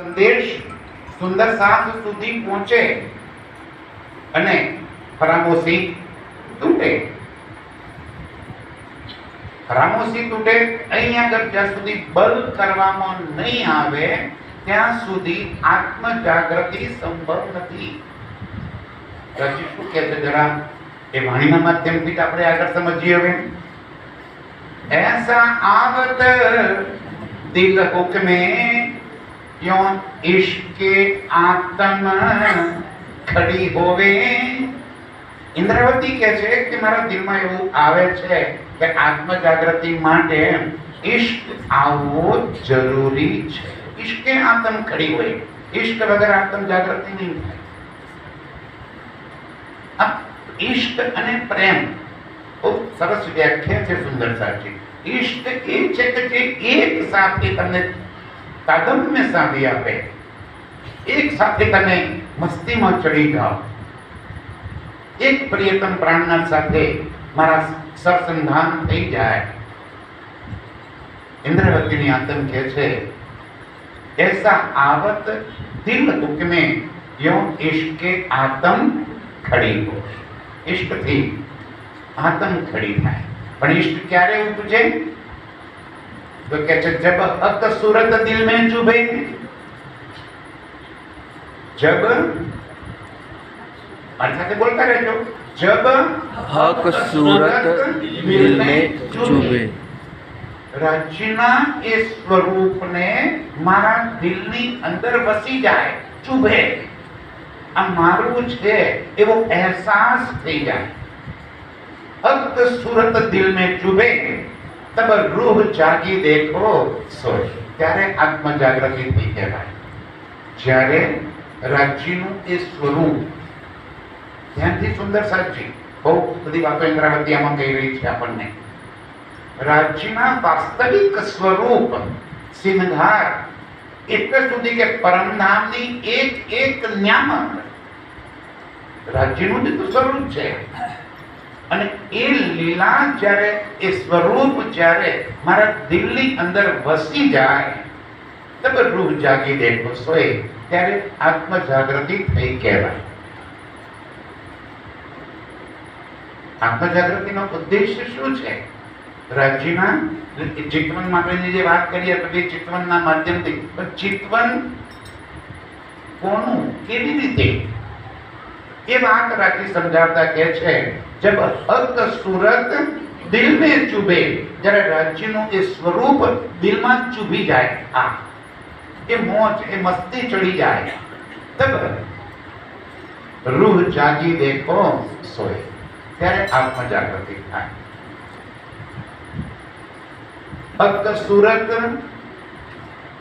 સંદેશ સુંદર સાથ સુધી પહોંચે અને ફરામોશી તૂટે. ફરામોશી તૂટે અહીંયા આગળ જ્યાં સુધી બલ કરવામાં નહીં આવે ત્યાં સુધી આત્મ જાગૃતિ સંભવ નથી. રજી શું કહે છે જરા એ વાણીના માધ્યમથી આપણે આગળ સમજીએ. હવે ऐसा आवत दिल हुक्मे यो इश्के आत्म खड़ी होवे. इंद्रावती કહે છે કે મારા દિલમાં એવું આવે છે કે આત્મ જાગૃતિ માટે ઇશ્ક આવવો જરૂરી છે. ઇશ્કે આત્મ ખડી હોય, ઇશ્ક વગર આત્મ જાગૃતિ નહીં થાય. ઇશ્ક અને પ્રેમ ખૂબ સરસ વ્યાખ્યા છે સુંદર સાચી. ઇશ્ક એ છે કે જે એક સાથે તમને તાદમ્ય સાધી આપે, એક સાથે તમે મસ્તીમાં ચડી જાઓ, એક પ્રિયતમ પ્રાણના સાથે મારા સરસંધાન થઈ જાય. इंद्रावती आत्म કહે છે ऐसा आवत दिल हुक्मे यो इश्क आत्म खड़ी हो. इश्क थी आत्म खड़ी થાય. પણ इश्क ક્યારે ઉપજે? તો કહે છે जब हक सूरत दिल में चुभे. जब अर्थात बोलता रहજો. जब हक सूरत दिल में चुभे. રાજ્યના એ સ્વરૂપને મારા દિલની અંદર વસી જાય, ચૂભે, આ મારું છે એવો અહેસાસ થઈ જાય. हक सूरत दिल में चुभे तब रूह जागी देखो सोच. ત્યારે આત્મ જાગૃતિ થઈ કહેવાય. જ્યારે રાજ્યનું એ સ્વરૂપ ધ્યાનથી સુંદર સાચી બહુ બધી વાતો ઇન્દ્રાવતી આમાં કહી રહી છે આપણને. રાજ્યના વાસ્તવિક સ્વરૂપ સિંહાર એટલે સુધી કે પરમધામની એક એક નિયામક રાજ્યનું જ સ્વરૂપ છે. અને એ લીલા જ્યારે એ સ્વરૂપ જ્યારે મારા દિલની અંદર વસી જાય તબ રૂહ જાગી દેખો સોય. ત્યારે આત્મ જાગૃતિ થઈ કહેવાય. આત્મ જાગૃતિનો ઉદ્દેશ્ય શું છે? રાજ્યના ચિતવન માટેની જે વાત કરીએ તો એ ચિતવનના માધ્યમથી, ચિતવન કોનું, કેવી રીતે એ વાત રાજ્ય સમજાવતા કહે છે जब हक सूरत दिल में चुभे. જ્યારે રાજ્યનું એ સ્વરૂપ દિલમાં ચૂભી જાય, આ એ મોજ એ મસ્તી ચડી જાય, તબ રૂહ જાગી દેખો સોય. ત્યારે આત્મ જાગૃતિ થાય. हक सूरत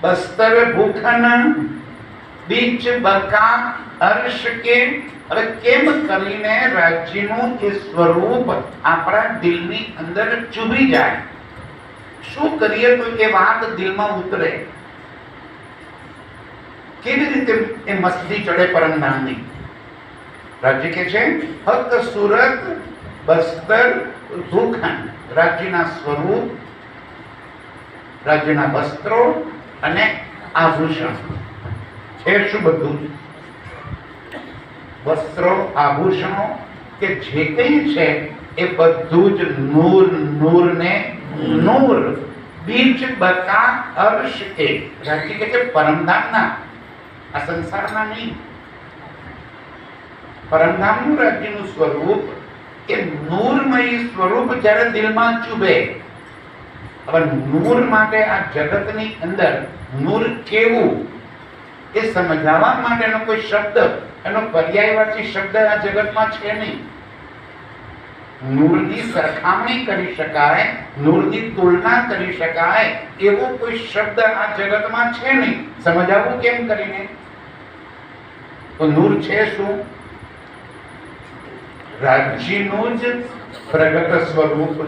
बस्तर भूखन बीच बका अर्श के. હવે કેમ કરીને રાજ્યનું એ સ્વરૂપ આપણા દિલની અંદર ચૂભી જાય? શું કરીએ તો એ વાત દિલમાં ઉતરે? કેવી રીતે એ મસ્તી ચડે પરમધામની? રાજ્ય કે છે હક સુરત બસ્તર ભૂખન. રાજ્યના સ્વરૂપ, રાજ્યના વસ્ત્રો અને આભૂષણ છે. શું બધું? વસ્ત્રો, આભૂષણો કે જે કંઈ છે એ બધું જ નૂર, નૂર ને નૂર. બીજ બકા અર્શ કે. રાજ્ય કે છે પરમધામના, આ સંસારના નહીં. પરમધામનું રાજ્યનું સ્વરૂપ એ નૂરમય સ્વરૂપ જ્યારે દિલમાં ચૂભે. હવે નૂર માટે આ જગતની અંદર નૂર કેવું એ સમજાવવા માટેનો કોઈ શબ્દ, એનો પર્યાયવાચી શબ્દ આ જગતમાં છે નહીં. નૂરની સરખામણી કરી શકાય, નૂરની તુલના કરી શકાય એવો કોઈ શબ્દ આ જગતમાં છે નહીં. સમજાવવું કેમ કરીને? તો નૂર છે શું? રાજ્યનું જ પ્રગટ સ્વરૂપ.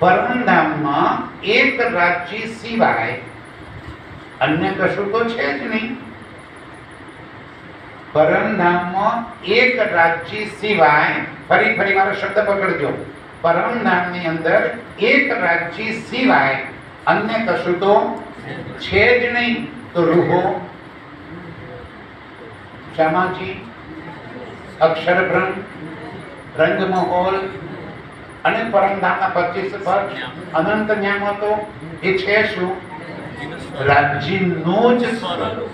પરમધામમાં એક રાજ્ય સિવાય અન્ય કશું તો છે જ નહીં. પરમધામમાં એક રાજ્ય સિવાય, ફરી મારો શબ્દ પકડજો, પરમધામની અંદર એક રાજ્ય સિવાય અન્ય કશું તો છે જ નહીં. તો રૂહો, શ્યામાજી, અક્ષરબ્રહ્મ, રંગમહોલ અને પરમધામના 25 પક્ષ, અનંત ન્યામતો, એ છે શું? રાજ્યનું જ સ્વરૂપ.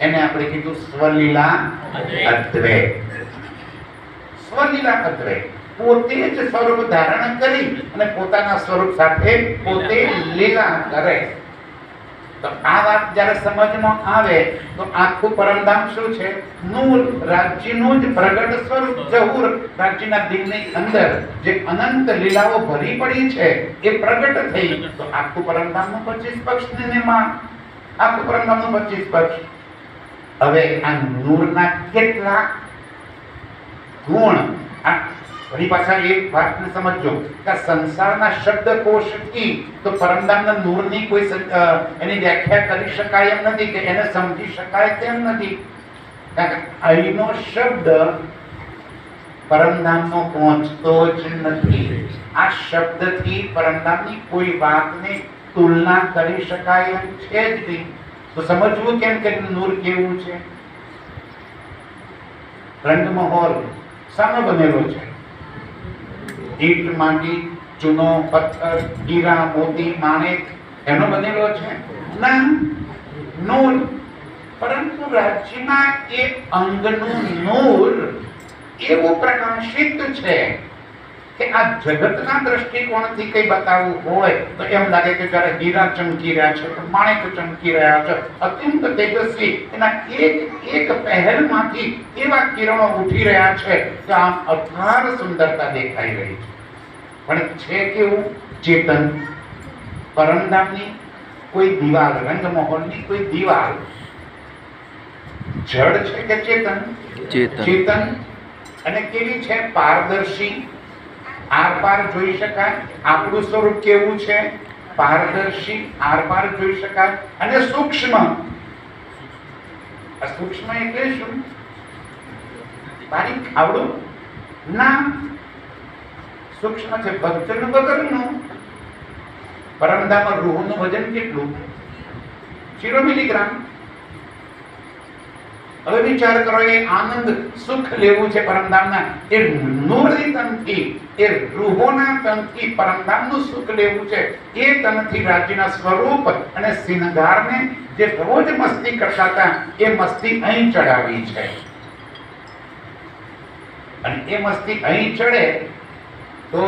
એને આપણે કીધું સ્વલીલા અદ્વૈત. સ્વલીલા અદ્વૈત પોતે જ સ્વરૂપ ધારણ કરી અને પોતાના સ્વરૂપ સાથે પોતે લીલા કરે. તો આ વાત જ્યારે સમજમાં આવે તો આખું પરમધામ શું છે? નૂર, રાજ્યનું જ પ્રગટ સ્વરૂપ. જહૂર, રાજ્યના દિલની અંદર જે અનંત લીલાઓ ભરી પડી છે એ પ્રગટ થઈ. તો આખું પરમધામનું 25 પક્ષનું નિર્માણ. આખું પરમધામનું 25 પક્ષ. હવે આ નૂરના કેટલા ગુણ? ફરી પાછા એક વાતને સમજો કે સંસારના શબ્દકોશથી તો પરમધામના નૂરની કોઈ એની વ્યાખ્યા કરી શકાય એમ નથી, કે એને સમજી શકાય તેમ નથી. કારણ કે અહીંનો શબ્દ પરમધામનો પહોંચતો જ નથી. આ શબ્દથી પરમધામની કોઈ વાતને તુલના કરી શકાય એમ છે જ નહીં. તો સમજવું કેમ કે નૂર કેવું છે? રંગમહોલ શાનો બનેલો છે? ઈંટ, માટી, ચૂનો, પથ્થર, હીરા, મોતી, માણેક એનો બનેલો છે? ના, નૂર. પરંતુ રાજ્યના એ અંગનું નૂર એવું પ્રકાશિત છે કે આ જગતના દ્રષ્ટિકોણથી કઈ બતાવવું હોય તો એમ લાગે કે જ્યારે હીરા ચમકી રહ્યા છે, માણેક ચમકી રહ્યા છે, અત્યંત તેજસ્વી, એના એક પહેલમાંથી એવા કિરણો ઉઠી રહ્યા છે કે આમ અપાર સુંદરતા દેખાઈ રહી છે. પણ છે કેવું? ચેતન. પરમધામની કોઈ દિવાલ, રંગમહોલની કોઈ દિવાલ જડ છે કે ચેતન? ચેતન. અને કેવી છે? પારદર્શી, આર પાર જોઈ શકાય. આપણું સ્વરૂપ કેવું છે? પારદર્શી, આર પાર જોઈ શકાય. અને સૂક્ષ્મ. આ સૂક્ષ્મ એટલે શું? બારીક આવડું ના, સૂક્ષ્મ છે. વજન વગરનું. પરમધામમાં રૂહનું વજન કેટલું? 0 મિલીગ્રામ. હવે વિચાર કરો, એ આનંદ સુખ લેવું છે પરમધામના, એ નૂરની તનથી, એ રૂહોના તનથી પરમધામનું સુખ લેવું છે. એ તનથી રાજ્યના સ્વરૂપ અને શ્રૃંગારને જે રોજ મસ્તી કરતા હતા એ મસ્તી અહીં ચડાવી છે. અને એ મસ્તી અહીં ચડે તો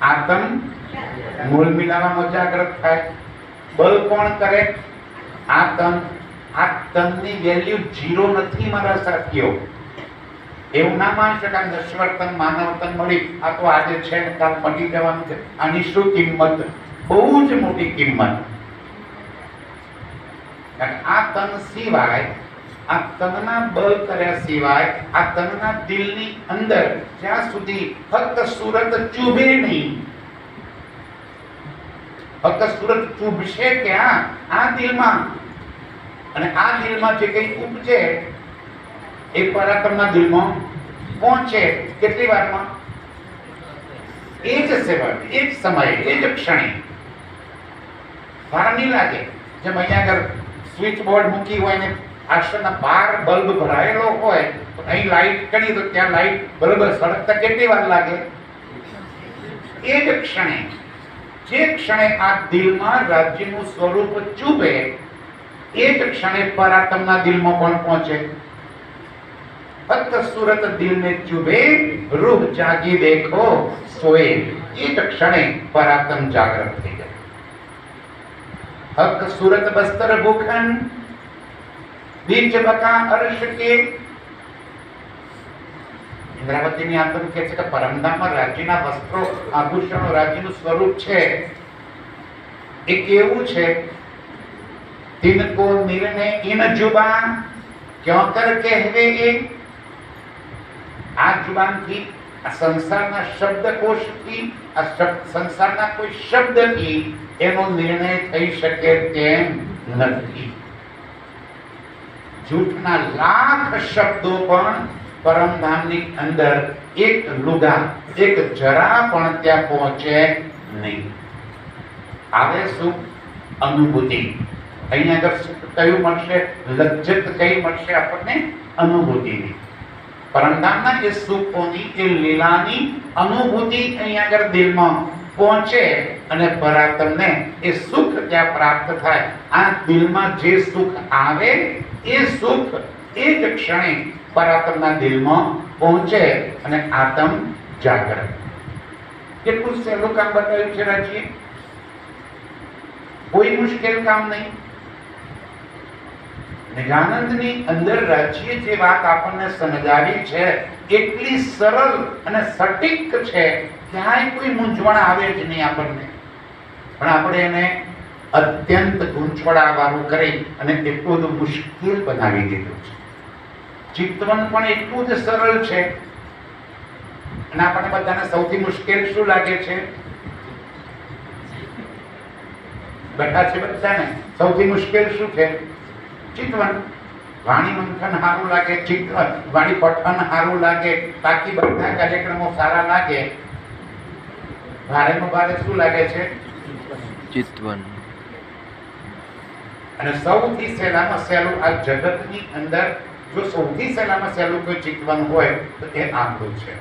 આતમ મૂળ મિલાવામાં જાગૃત થાય. બળ કોણ કરે? આતમ. આ તનની વેલ્યુ 0 નથી મારા સાથીઓ. એવું ના માની શકાય નશ્વર તન, માનવ તન મળી આ તો આજે છે ને કાલ પટી જવાનું છે. આની શું કિંમત? બહુ જ મોટી કિંમત. આ તન સિવાય, આ તનના બળ કર્યા સિવાય, આ તનના દિલની અંદર જ્યાં સુધી ફક્ત સુરત ચૂભે નહીં, ફક્ત સુરત ચૂભશે ક્યાં? આ દિલમાં. અને આ દિલમાં જે કંઈ ઉપજે એ પરાક્રમના દિલમાં પહોંચે. કેટલી વારમાં? એ જ સેવા, એ જ સમયે, એ જ ક્ષણે. વાર નહીં લાગે. જેમ અહીંયા આગળ સ્વિચ બોર્ડ મૂકી હોય ને આશ્રમના 12 બલ્બ ભરાયેલો હોય તો અહીં લાઈટ કરી તો ત્યાં લાઈટ બરોબર સળગતા કેટલી વાર લાગે? એ જ ક્ષણે. જે ક્ષણે આ દિલમાં રાજ્યનું સ્વરૂપ ચૂબે એ જ ક્ષણે પરાત્મના દિલમાં પણ પહોંચે. ફક્ત સુરત દિલને ચૂબે, રૂહ જાગી દેખો સોએ. એ જ ક્ષણે પરાત્મ જાગૃત થઈ જાય. હક સુરત બસ્તર ભૂખન બીજ બકા અર્શ કે. ઇન્દ્રાવતીની આત્મ કહે છે કે પરમધામમાં રાજ્યના વસ્ત્રો, આભૂષણો, રાજ્યનું સ્વરૂપ છે એ કેવું છે? तिनको मिलने इन जुबान क्यों कर कहवे ए. आ जुबान थी, आ संसाરના શબ્દકોશથી, આ સંસારના કોઈ શબ્દથી એનો નિર્ણય થઈ શકે તેમ નથી. જૂઠના લાખ શબ્દો પણ પરમધામની અંદર એક લુગા, એક જરા પણ ત્યાં પહોંચે નહીં. આવે શું? અનુભૂતિ. અહીંયા આગળ સુખ કયું મળશે? લજ્જત કઈ મળશે આપણને? અનુભૂતિની. પરમધામના એ સુખોની, એ લીલાની અનુભૂતિ અહીંયા આગળ દિલમાં પહોંચે અને પરાત્મને એ સુખ ત્યાં પ્રાપ્ત થાય. આ દિલમાં જે સુખ આવે એ સુખ એ જ ક્ષણે પરાત્મના દિલમાં પહોંચે અને આત્મ જાગૃત. કેટલું સહેલું કામ બતાવ્યું છે રાજીએ. કોઈ મુશ્કેલ કામ નહીં. નિજાનંદની અંદર રાજ્ય જે વાત આપણને સમજાવી છે એટલી સરળ અને સટીક છે, ક્યાંય કોઈ મૂંઝવણ આવે જ નહીં આપણને. પણ આપણે એને અત્યંત ગૂંચવણાવાળું કરી અને એટલું બધું મુશ્કેલ બનાવી દીધું છે. ચિત્તવન પણ એટલું જ સરળ છે અને આપણને બધાને સૌથી મુશ્કેલ શું લાગે છે? બેઠા છે બધાને સૌથી મુશ્કેલ શું છે? ચિત્તવન. વાણી મંથન સારું લાગે, ચિત્તવન વાણી પઠન સારું લાગે, બાકી બધા કાર્યક્રમો સારા લાગે. ભારેમાં ભારે શું લાગે છે? ચિત્તવન. અને સૌથી સહેલામાં સહેલું આ જગતની અંદર જો સૌથી સહેલામાં સહેલું કોઈ ચિત્તવન હોય તો એ આપણું છે.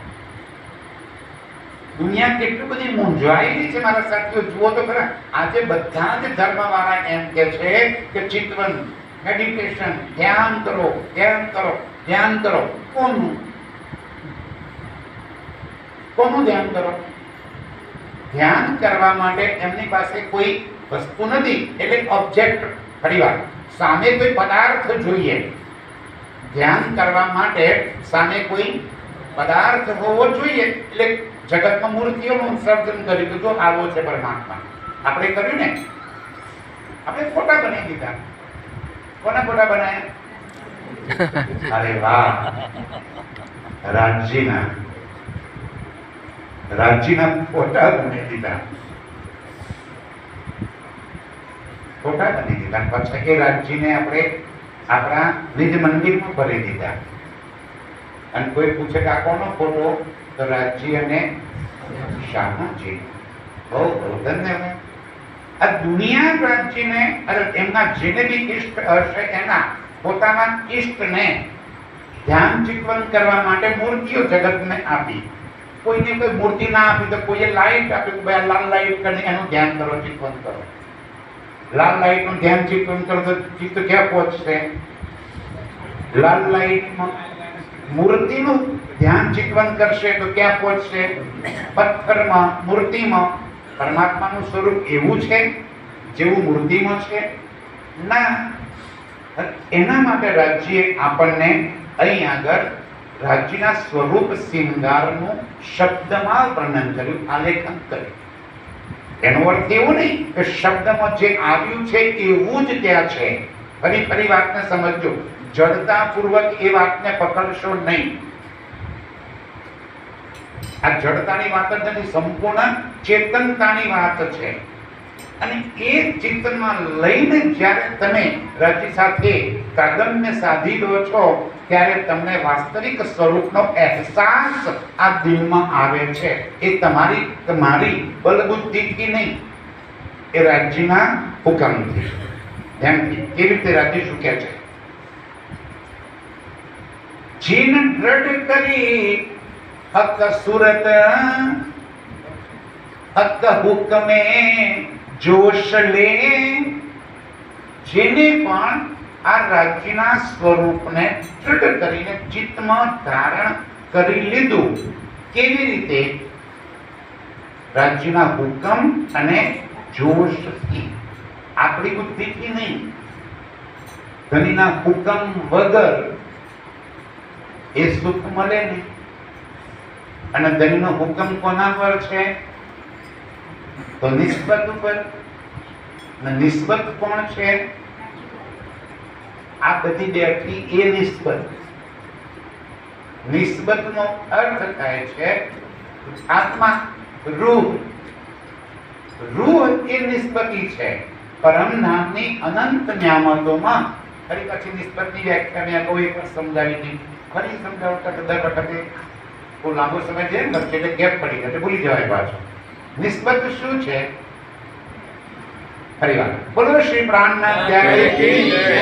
દુનિયા કેટલી બધી મૂંઝવાયેલી છે મારા સાથીઓ. જુઓ તો ખરા, આજે બધા જ ધર્મવાળા એમ કે છે કે ચિત્તવન, મેડિટેશન, ધ્યાન કરો, ધ્યાન કરો, ધ્યાન કરો. કોનું ધ્યાન કરો? ધ્યાન કરવા માટે એમની પાસે કોઈ વસ્તુ નથી, એટલે ઓબ્જેક્ટ. ફરીવાર, સામે કોઈ પદાર્થ જોઈએ. ધ્યાન કરવા માટે સામે કોઈ પદાર્થ હોવો જોઈએ. એટલે જગતમાં મૂર્તિઓનું સર્જન કર્યું. જો આવો છે પરમાત્મા, આપણે કર્યું ને, આપણે ફોટા બનાવી દીધા. કોના ફોટા બનાવ્યા? અરે વાહ, રાજજીના ફોટા બનાવી દીધા. ફોટા બની દીધા. પછી એ રાજજીને આપણે આપણા નિજ મંદિરમાં ભરી દીધા. અને કોઈ પૂછે કે આ કોનો ફોટો? તો રાજજી અને શાહજી. બહુ ધન્યવાદ. આ દુનિયા રાજજીને એમના જેને બી ઈષ્ટ હશે એના પોતાના ઈષ્ટને ધ્યાન ચિંતન કરવા માટે મૂર્તિઓ જગતને આપી. કોઈને કોઈ મૂર્તિ ના આપી તો કોઈએ લાઈટ આપી, ભાઈ લાલ લાઈટ કરીને એનું ધ્યાન કરો, ચિંતન કરો. લાલ લાઈટ નું ધ્યાન ચિંતન કરો તો ચિત્ત ક્યાં પહોંચશે? લાલ લાઈટમાં મૂર્તિનું ધ્યાન ચિંતન કરશે તો ક્યાં પહોંચશે? પથ્થરમાં, મૂર્તિમાં. પરમાત્માનું સ્વરૂપ એવું છે જેવું મૂર્તિમાં છે? ના. એના માટે રાજ્યએ આપણને અહીં આગળ રાજ્યના સ્વરૂપ શિંગારનું શબ્દમાં વર્ણન કર્યું, આલેખન કર્યું. એનો અર્થ એવો નહીં કે શબ્દમાં જે આવ્યું છે એવું જ ત્યાં છે. ફરી વાતને સમજજો. જડતાપૂર્વક એ વાતને પકડશો નહીં. આ જડતાની વાત જ નથી, સંપૂર્ણ ચેતનતાની વાત છે. અને એ ચિંતનમાં લઈને જ્યારે તમે રાજ્ય સાથે તાદાત્મ્ય સાધી દો છો ત્યારે તમને વાસ્તવિક સ્વરૂપનો અહેસાસ આ દિલમાં આવે છે. એ તમારી બલબુદ્ધિથી નહીં, એ રાજ્યના હુકમથી. ધ્યાનથી કેવી રીતે રાજ્ય શું કહે છે? જીન દ્રઢ કરી હક સુરત હક હુકમે જોશ લે. જેને પણ આ રાજ્યના સ્વરૂપને દ્રઢ કરીને ચિત્તમાં ધારણ કરી લીધું. કેવી રીતે? રાજ્યના હુકમ અને જોશથી, આપણી બુદ્ધિથી નહીં. ધણીના હુકમ વગર એ સુખ મળે નહીં. અને ધણીનો હુકમ કોના પર છે? તો નિસ્બત ઉપર. નિસ્બત કોણ છે? આ બધી બેઠી એ નિસ્બત. નિસ્બતનો અર્થ થાય છે આત્મા, રૂહ. રૂહ એ નિસ્બતી છે. પરમ નામની અનંત નિયામતોમાં. ફરી પછી નિસ્બતની વ્યાખ્યા મેં કોઈ પણ સમજાવી હતી. ફરી સમજાવતા દર વખતે બહુ લાંબો સમય છે ને, એટલે ગેપ પડી ગયો, ભૂલી જવાય પાછો. નિસ્બત શું છે? ફરીવાર બોલો શ્રી પ્રાણનાથ જય જય કી જય.